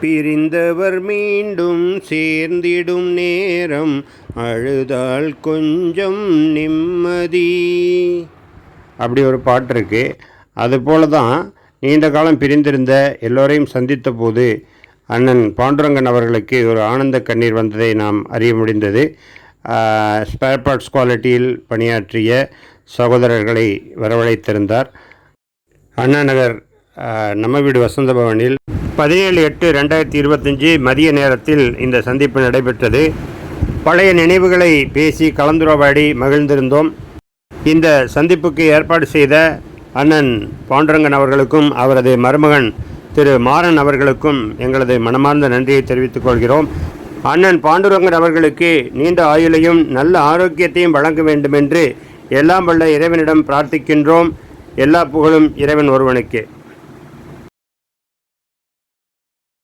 பிரிந்தவர் மீண்டும் சேர்ந்திடும் நேரம் அழுதால் கொஞ்சம் நிம்மதி. அப்படி ஒரு பாட்டு இருக்குது. அதுபோல தான் நீண்ட காலம் பிரிந்திருந்த எல்லோரையும் சந்தித்த போது அண்ணன் பாண்டுரங்கன் அவர்களுக்கு ஒரு ஆனந்த கண்ணீர் வந்ததை நாம் அறிய முடிந்தது. ஸ்பேர் பார்ட்ஸ் குவாலிட்டியில் பணியாற்றிய சகோதரர்களை வரவழைத்திருந்தார். அண்ணா நகர் நம்ம வீடு வசந்த பவனில் 17/8/2025 மதிய நேரத்தில் இந்த சந்திப்பு நடைபெற்றது. பழைய நினைவுகளை பேசி கலந்துரையாடி மகிழ்ந்திருந்தோம். இந்த சந்திப்புக்கு ஏற்பாடு செய்த அண்ணன் பாண்டுரங்கன் அவர்களுக்கும் அவரது மருமகன் திரு மாறன் அவர்களுக்கும் எங்களது மனமார்ந்த நன்றியை தெரிவித்துக் கொள்கிறோம். அண்ணன் பாண்டுரங்கன் அவர்களுக்கு நீண்ட ஆயுளையும் நல்ல ஆரோக்கியத்தையும் வழங்க வேண்டுமென்று எல்லாம் வல்ல இறைவனிடம் பிரார்த்திக்கின்றோம். எல்லா புகழும் இறைவன் ஒருவனுக்கு.